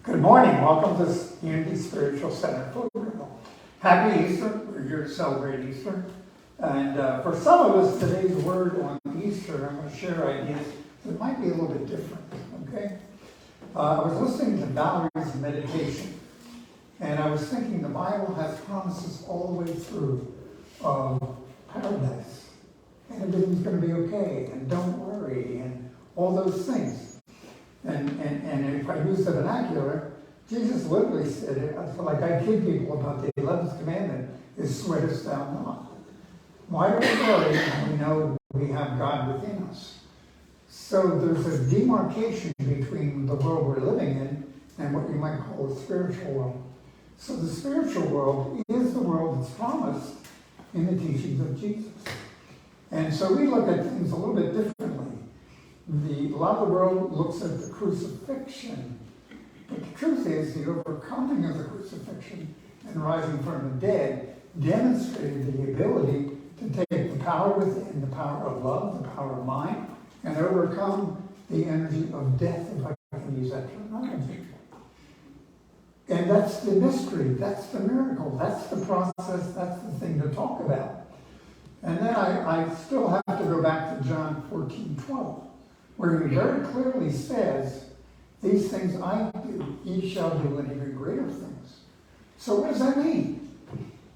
Good morning. Welcome to Unity Spiritual Center, Pflugerville. Happy Easter. We're here to celebrate Easter. And for some of us, today's word on Easter, I'm going to share ideas that might be a little bit different, okay? I was listening to Valerie's meditation, and I was thinking the Bible has promises all the way through of paradise, and everything's going to be okay, and don't worry, and all those things. And if I use the vernacular, Jesus literally said it, like I kid people about the 11th commandment, is sweatest thou not. Why do we worry when we know we have God within us? So there's a demarcation between the world we're living in and what you might call the spiritual world. So the spiritual world is the world that's promised in the teachings of Jesus. And so we look at things a little bit differently. A lot of the world looks at the crucifixion, but the truth is the overcoming of the crucifixion and rising from the dead demonstrated the ability to take the power within, the power of love, the power of mind, and overcome the energy of death, if I can use that terminology. And that's the mystery, that's the miracle, that's the process, that's the thing to talk about. And then I still have to go back to John 14:12. Where he very clearly says, these things I do, ye shall do, and even greater things. So what does that mean?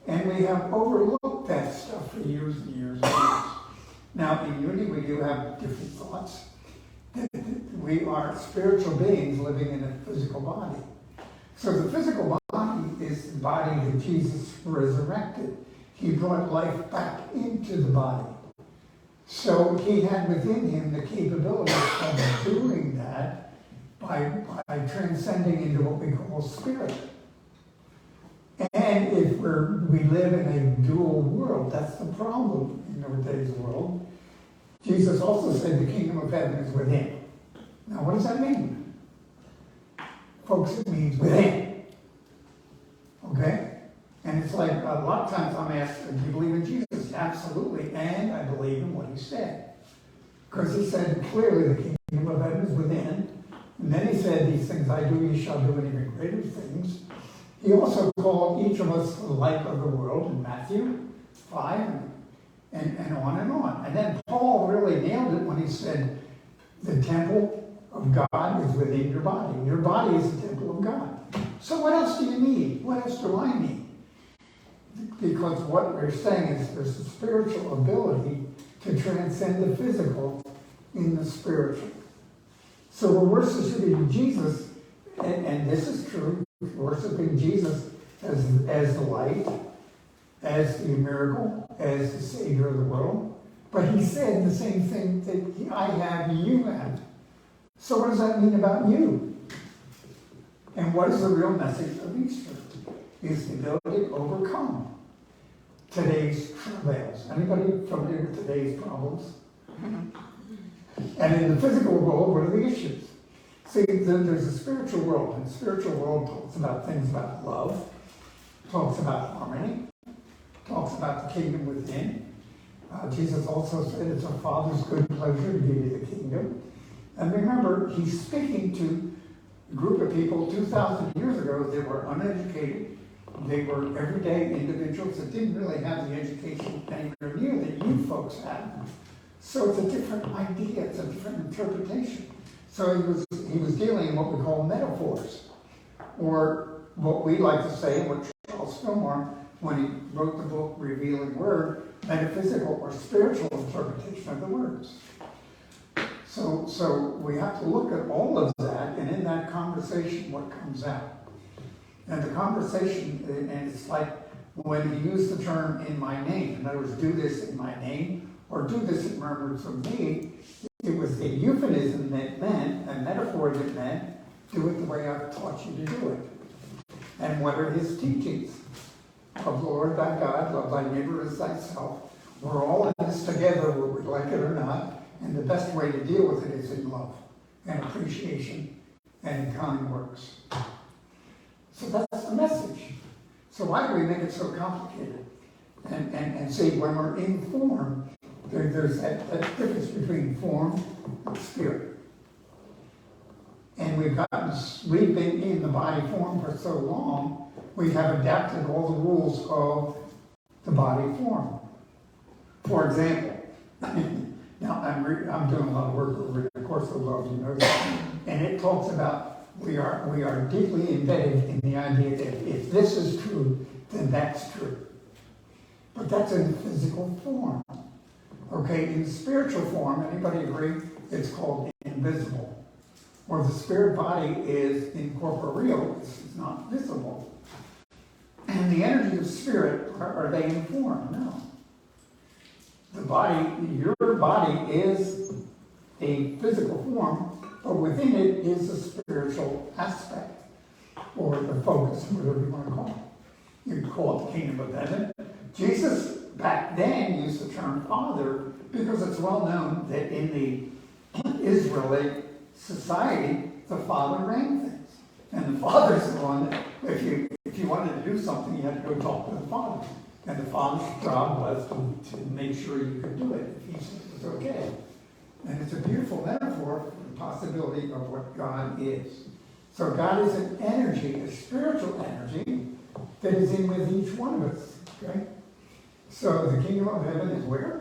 And we have overlooked that stuff for years and years and years. Now, in Unity, we do have different thoughts. We are spiritual beings living in a physical body. So the physical body is the body that Jesus resurrected. He brought life back into the body. So he had within him the capability of doing that by transcending into what we call spirit. And if we live in a dual world, that's the problem in our today's world. Jesus also said the kingdom of heaven is within. Now what does that mean? Folks, it means within. Okay? And it's like a lot of times I'm asked, do you believe in Jesus? Absolutely, and I believe in what he said. Because he said clearly the kingdom of heaven is within. And then he said, these things I do, ye shall do, and even greater things. He also called each of us the light of the world in Matthew 5, and on and on. And then Paul really nailed it when he said, the temple of God is within your body. Your body is the temple of God. So what else do you need? What else do I need? Because what we're saying is there's a spiritual ability to transcend the physical in the spiritual. So we're worshiping Jesus, and this is true, worshiping Jesus as the light, as the miracle, as the Savior of the world. But he said the same thing that I have, you have. So what does that mean about you? And what is the real message of Easter? Is the ability to overcome today's travails. Anybody familiar with today's problems? And in the physical world, what are the issues? See, there's a spiritual world, and the spiritual world talks about things about love, talks about harmony, talks about the kingdom within. Jesus also said it's our Father's good pleasure to give you the kingdom. And remember, he's speaking to a group of people 2,000 years ago that were uneducated. They were everyday individuals that didn't really have the education anywhere near that you folks had. So it's a different idea, it's a different interpretation. So he was dealing in what we call metaphors, or what we like to say, what Charles Fillmore, when he wrote the book Revealing Word, metaphysical or spiritual interpretation of the words. So we have to look at all of that, and in that conversation, what comes out. And the conversation, and it's like when he used the term in my name, in other words, do this in my name, or do this in remembrance of me, it was a euphemism that meant, a metaphor that meant, do it the way I've taught you to do it. And what are his teachings? Love the Lord thy God, love thy neighbor as thyself. We're all in this together, whether we like it or not, and the best way to deal with it is in love, and appreciation, and in kind works. So that's the message. So why do we make it so complicated? And see, when we're in form, there's that difference between form and spirit. And we've been in the body form for so long, we have adapted all the rules of the body form. For example, now I'm doing a lot of work over the course of love, you know that, and it talks about we are deeply embedded in the idea that if this is true, then that's true. But that's in physical form. Okay, in spiritual form, anybody agree? It's called invisible. Or the spirit body is incorporeal, it's not visible. And the energy of spirit, are they in form? No. The body, your body is a physical form, but within it is a spiritual aspect, or the focus, whatever you want to call it. You can call it the kingdom of heaven. Jesus back then used the term Father because it's well known that in the Israelite society, the Father ran things. And the Father's the one that, if you wanted to do something, you had to go talk to the Father. And the Father's job was to make sure you could do it if he said it was okay. And it's a beautiful metaphor for the possibility of what God is. So God is an energy, a spiritual energy, that is in with each one of us. Okay? So the kingdom of heaven is where?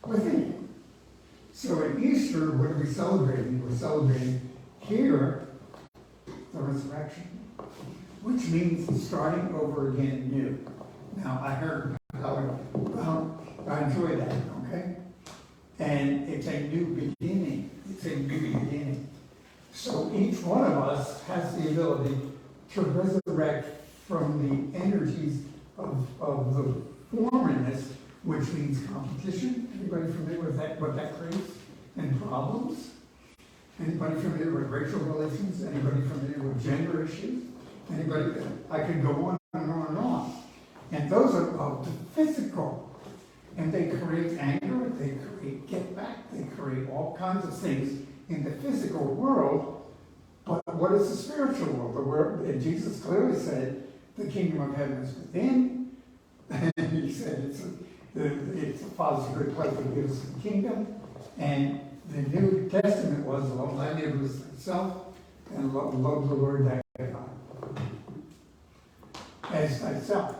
Within you. So at Easter, what are we celebrating? We're celebrating here the resurrection, which means starting over again new. Now, I heard I enjoy that, okay? And it's a new beginning. It's a new beginning. So each one of us has the ability to resurrect from the energies of the formerness, which means competition. Anybody familiar with that, what that creates? And problems? Anybody familiar with racial relations? Anybody familiar with gender issues? Anybody? I could go on and on and on. And those are of the physical. And they create anger, they create get back, they create all kinds of things in the physical world. But what is the spiritual world? The world, and Jesus clearly said, the kingdom of heaven is within. And he said it's the Father's good pleasure to give us the kingdom. And the New Testament was love thy neighbor as thyself and love the Lord thy God as thyself.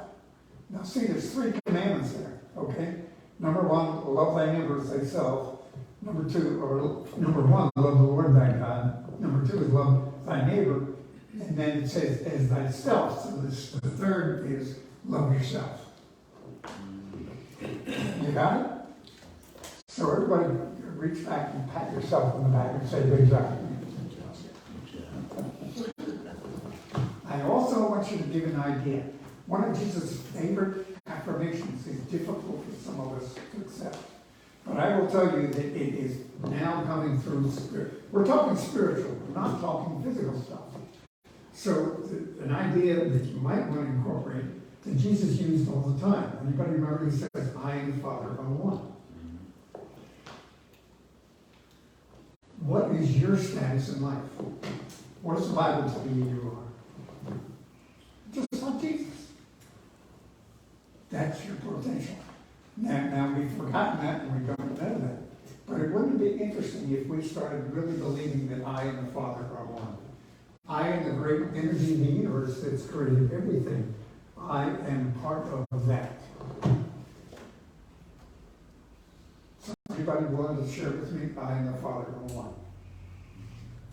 Now see, there's 3 commandments there, okay? Number 1, love thy neighbor as thyself. Number 1, love the Lord thy God. Number 2 is love thy neighbor. And then it says as thyself. So the third is love yourself. You got it? So everybody reach back and pat yourself on the back and say good job. I also want you to give an idea. One of Jesus' favorite affirmations is difficult for some of us to accept. But I will tell you that it is now coming through spirit. We're talking spiritual, we're not talking physical stuff. So an idea that you might want to incorporate that Jesus used all the time. Anybody remember he says, I and the Father are one. What is your status in life? What does the Bible tell you you are? Just like Jesus. That's your potential. Now we've forgotten that and we don't know that. But it wouldn't be interesting if we started really believing that I and the Father are one. I am the great energy of the universe that's created everything. I am part of that. So anybody willing to share with me? I and the Father are one.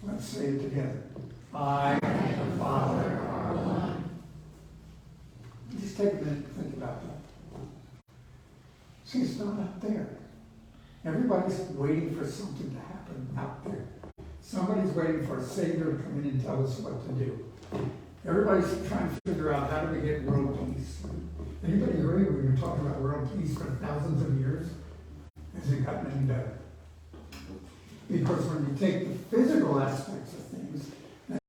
Let's say it together. I and the Father are one. Just take a minute to think about that. See, it's not up there. Everybody's waiting for something to happen out there. Somebody's waiting for a Savior to come in and tell us what to do. Everybody's trying to figure out how do we get world peace. Anybody agree we've been talking about world peace for thousands of years? Has it gotten any better? Because when you take the physical aspects of things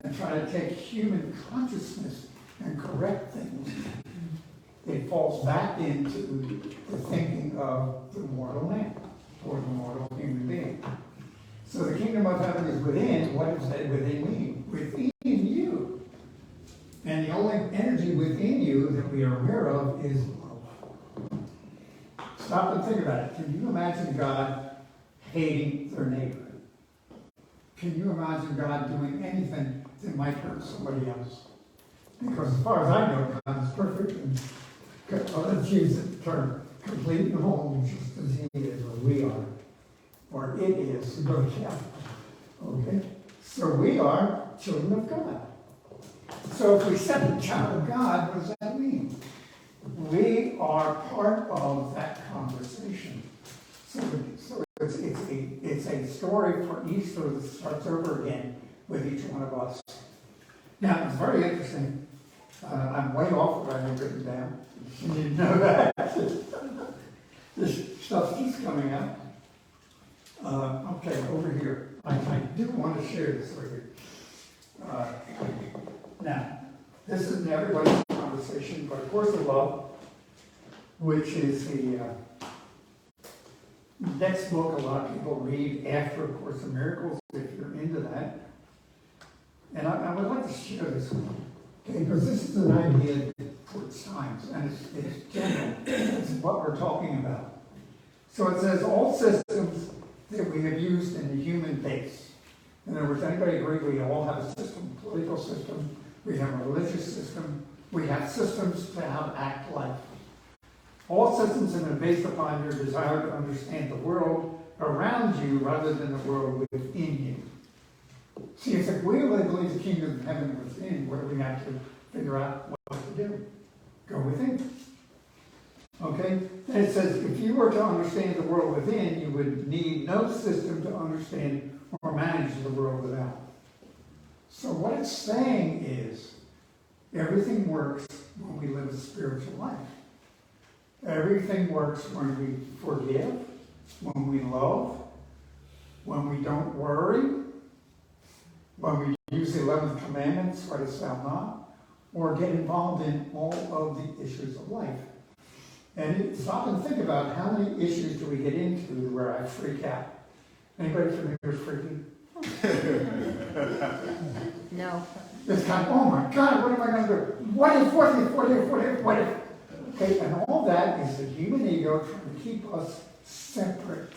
and try to take human consciousness and correct things, it falls back into the thinking of the mortal man or the mortal human being. So the kingdom of heaven is within. What does that within mean? Within you. And the only energy within you that we are aware of is love. Stop and think about it. Can you imagine God hating their neighbor? Can you imagine God doing anything than might hurt somebody else. Because as far as I know, God is perfect, and let's use the term, complete and whole, just as He is, or we are, or it is, to go to Catholic. Okay? So we are children of God. So if we said the child of God, what does that mean? We are part of that conversation. So it's a story for Easter that starts over again with each one of us. Now, it's very interesting. I'm way off what I had written down. You need to know that. This stuff keeps coming out. Okay, over here. I do want to share this with you. Now, this isn't everybody's conversation, but A Course of Love, which is the next book a lot of people read after A Course in Miracles, if you're into that. And I would like to share this with you, okay, because this is an idea for its times, and it's general. It's what we're talking about. So it says, all systems that we have used in the human base. In other words, anybody agree we all have a system, political system, we have a religious system, we have systems to how to act life. All systems have been based upon your desire to understand the world around you rather than the world within you. See, it's like we really believe the kingdom of heaven is within, where we have to figure out what to do. Go within. Okay? And it says, if you were to understand the world within, you would need no system to understand or manage the world without. So what it's saying is, everything works when we live a spiritual life. Everything works when we forgive, when we love, when we don't worry, when we use the 11th commandment, sweat thou not, or get involved in all of the issues of life. And stop and think about how many issues do we get into where I freak out. Anybody familiar with freaking? No. It's kind of, oh my God, what am I going to do? What if? Okay, and all that is the human ego trying to keep us separate.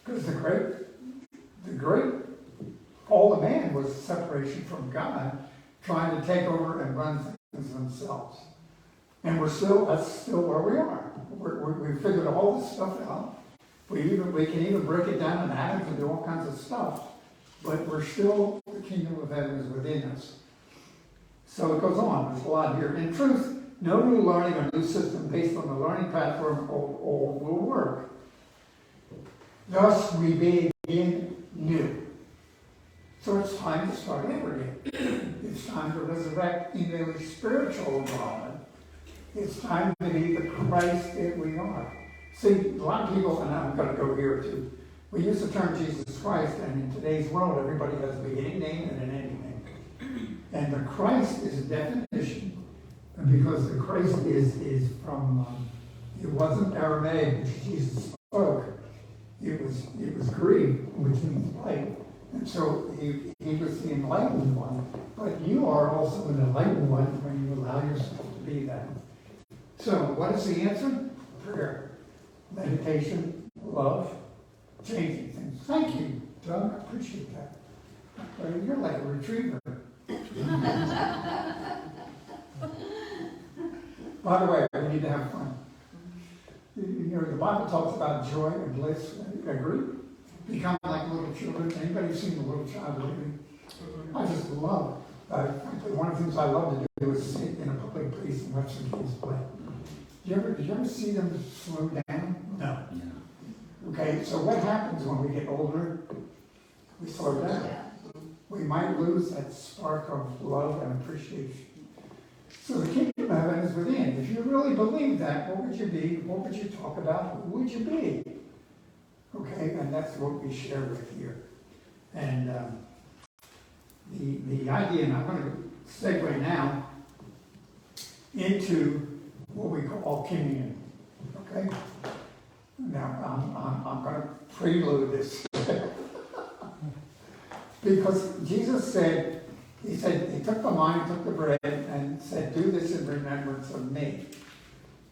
Because the great fall of man was separation from God, trying to take over and run things themselves. And that's still where we are. We figured all this stuff out. We can even break it down in atoms and do all kinds of stuff. But we're still, the kingdom of heaven is within us. So it goes on. There's a lot here. In truth, no new learning or new system based on the learning platform all will work. Thus, we begin new. So it's time to start over again. It's time to resurrect in the spiritual involvement. It's time to be the Christ that we are. See, a lot of people, and I'm going to go here too, we use the term Jesus Christ, and in today's world, everybody has a beginning name and an ending name. And the Christ is a definition, because the Christ is from, it wasn't Aramaic, which Jesus spoke. It was Greek, which means light. And so he was the enlightened one. But you are also an enlightened one when you allow yourself to be that. So what is the answer? Prayer, meditation, love, changing things. Thank you, Doug. I appreciate that. You're like a retriever. By the way, we need to have fun. You know, the Bible talks about joy and bliss. Agree? Become like little children. Anybody seen a little child lately? I just love it. Frankly, one of the things I love to do is sit in a public place and watch the kids play. Did you ever see them slow down? No. Okay, so what happens when we get older? We slow down. We might lose that spark of love and appreciation. So the kingdom of heaven is within. If you really believe that, what would you be? What would you talk about? Who would you be? Okay, and that's what we share with here. And the idea, and I'm going to segue now into what we call communion. Okay? Now, I'm going to prelude this. Because Jesus said, he took the wine, took the bread, and said, do this in remembrance of me.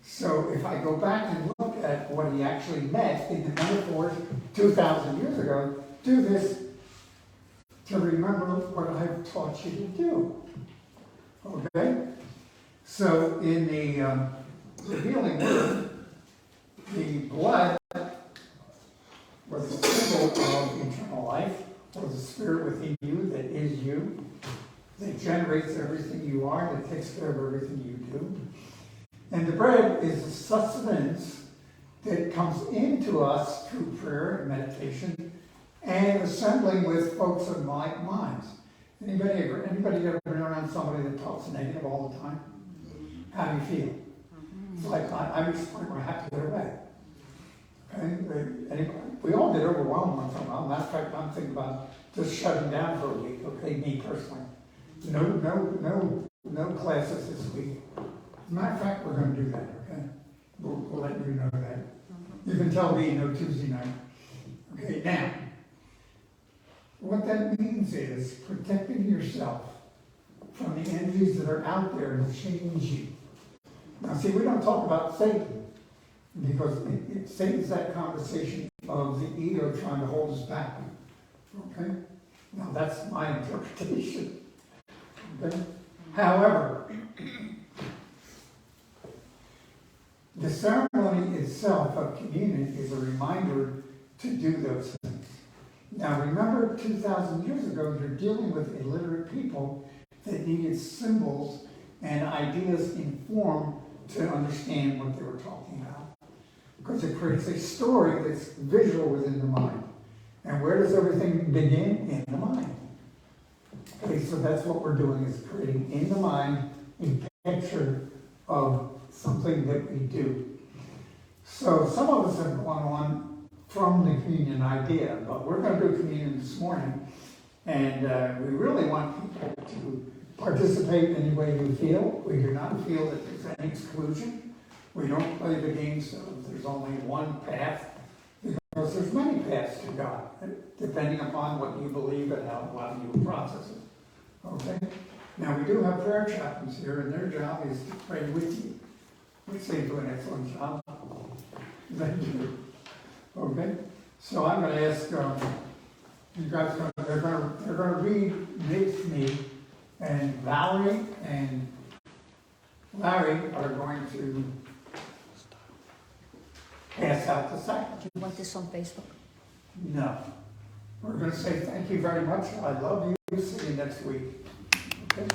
So if I go back and look at what he actually meant in the metaphors 2,000 years ago, do this to remember what I've taught you to do. Okay? So in the healing word, the blood was a symbol of eternal life, or the spirit within you that is you, that generates everything you are, that takes care of everything you do. And the bread is the sustenance that comes into us through prayer and meditation and assembling with folks of like minds. Anybody ever been around somebody that talks negative all the time? How do you feel? It's like, I reached the point where I have to get away. Okay? We all get overwhelmed once in a while. Matter of fact, I'm thinking about just shutting down for a week, okay, me personally. No classes this week. As a matter of fact, we're going to do that, okay? We'll let you know that. You can tell me no Tuesday night. Okay, now, what that means is protecting yourself from the energies that are out there to change you. Now, see, we don't talk about Satan because Satan's that conversation of the ego trying to hold us back. Okay? Now, that's my interpretation. Okay? However, the ceremony itself of communion is a reminder to do those things. Now remember, 2,000 years ago, you're dealing with illiterate people that needed symbols and ideas in form to understand what they were talking about. Because it creates a story that's visual within the mind. And where does everything begin? In the mind. Okay, so that's what we're doing, is creating in the mind a picture of something that we do. So some of us have gone on from the communion idea, but we're going to do communion this morning, and we really want people to participate any way you feel. We do not feel that there's any exclusion. We don't play the games of there's only one path, because there's many paths to God, depending upon what you believe and how you process it. Okay? Now we do have prayer chaplains here, and their job is to pray with you. Which they do an excellent job. They do. Okay? So I'm going to ask you guys, they're going to read with me, and Valerie and Larry are going to pass out the sacrament. Do you want this on Facebook? No. We're going to say thank you very much. I love you. See you next week. Okay?